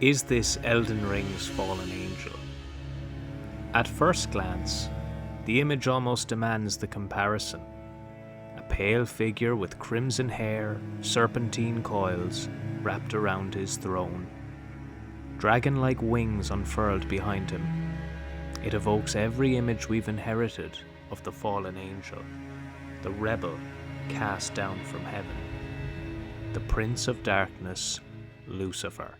Is this Elden Ring's fallen angel? At first glance, the image almost demands the comparison. A pale figure with crimson hair, serpentine coils wrapped around his throne. Dragon-like wings unfurled behind him. It evokes every image we've inherited of the fallen angel, the rebel cast down from heaven, the Prince of Darkness, Lucifer.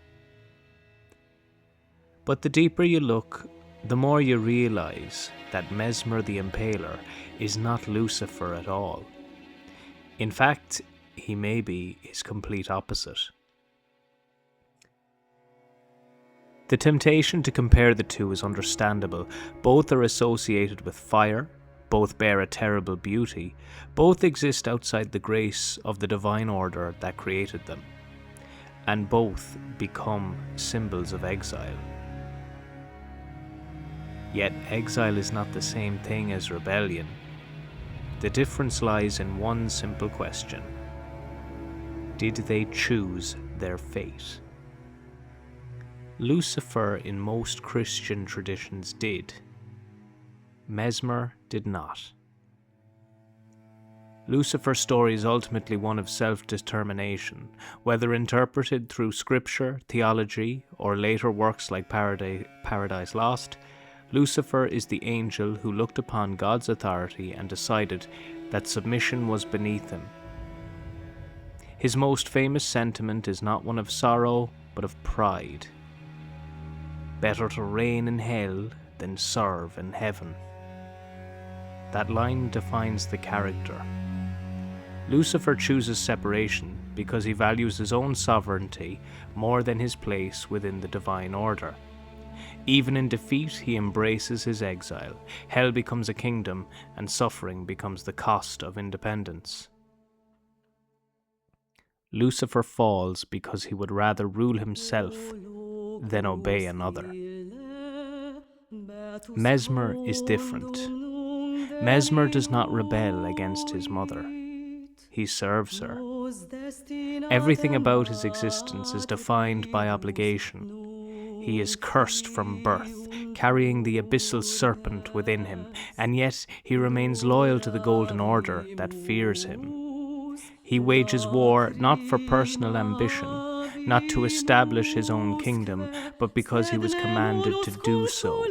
But the deeper you look, the more you realize that Messmer the Impaler is not Lucifer at all. In fact, he may be his complete opposite. The temptation to compare the two is understandable. Both are associated with fire, both bear a terrible beauty, both exist outside the grace of the divine order that created them, and both become symbols of exile. Yet exile is not the same thing as rebellion. The difference lies in one simple question. Did they choose their fate? Lucifer in most Christian traditions did. Messmer did not. Lucifer's story is ultimately one of self-determination, whether interpreted through scripture, theology, or later works like Paradise Lost. Lucifer is the angel who looked upon God's authority and decided that submission was beneath him. His most famous sentiment is not one of sorrow, but of pride. Better to reign in hell than serve in heaven. That line defines the character. Lucifer chooses separation because he values his own sovereignty more than his place within the divine order. Even in defeat, he embraces his exile. Hell becomes a kingdom, and suffering becomes the cost of independence. Lucifer falls because he would rather rule himself than obey another. Messmer is different. Messmer does not rebel against his mother. He serves her. Everything about his existence is defined by obligation. He is cursed from birth, carrying the abyssal serpent within him, and yet he remains loyal to the golden order that fears him. He wages war not for personal ambition, not to establish his own kingdom, but because he was commanded to do so.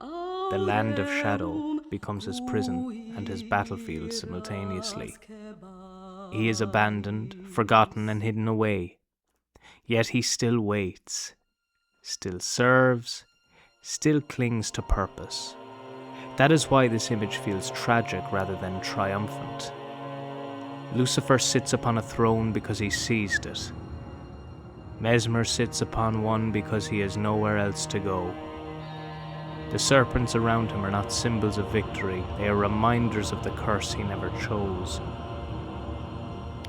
The land of shadow becomes his prison and his battlefield simultaneously. He is abandoned, forgotten, and hidden away. Yet he still waits, still serves, still clings to purpose. That is why this image feels tragic rather than triumphant. Lucifer sits upon a throne because he seized it. Messmer sits upon one because he has nowhere else to go. The serpents around him are not symbols of victory, they are reminders of the curse he never chose.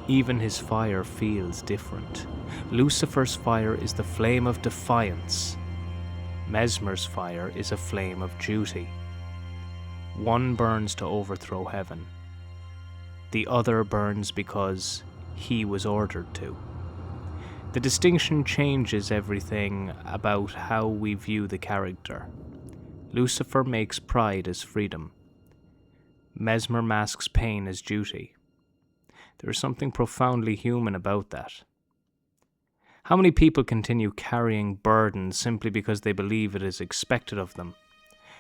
Even his fire feels different. Lucifer's fire is the flame of defiance. Messmer's fire is a flame of duty. One burns to overthrow heaven. The other burns because he was ordered to. The distinction changes everything about how we view the character. Lucifer makes pride as freedom. Messmer masks pain as duty. There is something profoundly human about that. How many people continue carrying burdens simply because they believe it is expected of them?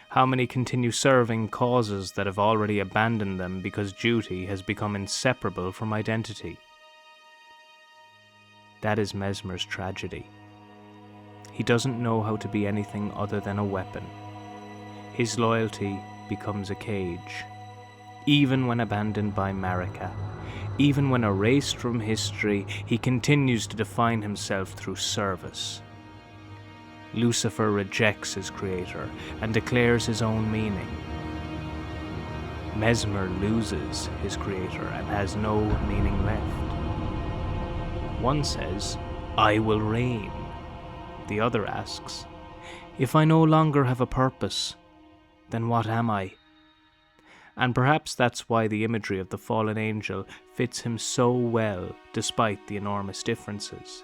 How many continue serving causes that have already abandoned them because duty has become inseparable from identity? That is Messmer's tragedy. He doesn't know how to be anything other than a weapon. His loyalty becomes a cage. Even when abandoned by Marika, even when erased from history, he continues to define himself through service. Lucifer rejects his creator and declares his own meaning. Messmer loses his creator and has no meaning left. One says, "I will reign." The other asks, "If I no longer have a purpose, then what am I?" And perhaps that's why the imagery of the fallen angel fits him so well despite the enormous differences.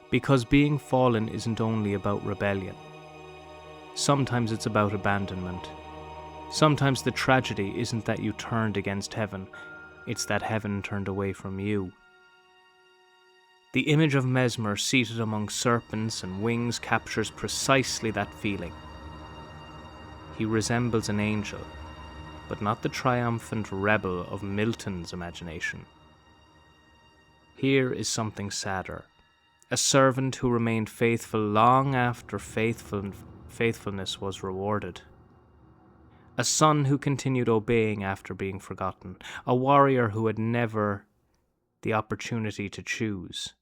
Because being fallen isn't only about rebellion. Sometimes it's about abandonment. Sometimes the tragedy isn't that you turned against heaven, it's that heaven turned away from you. The image of Messmer seated among serpents and wings captures precisely that feeling. He resembles an angel, but not the triumphant rebel of Milton's imagination. Here is something sadder. A servant who remained faithful long after faithfulness was rewarded. A son who continued obeying after being forgotten. A warrior who had never the opportunity to choose.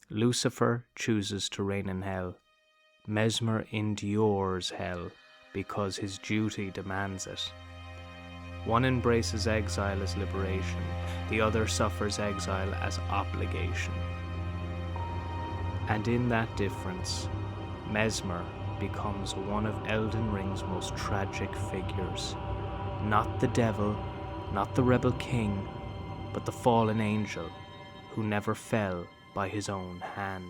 Lucifer chooses to reign in hell. Messmer endures hell because his duty demands it. One embraces exile as liberation, the other suffers exile as obligation. And in that difference, Messmer becomes one of Elden Ring's most tragic figures. Not the devil, not the rebel king, but the fallen angel who never fell by his own hand.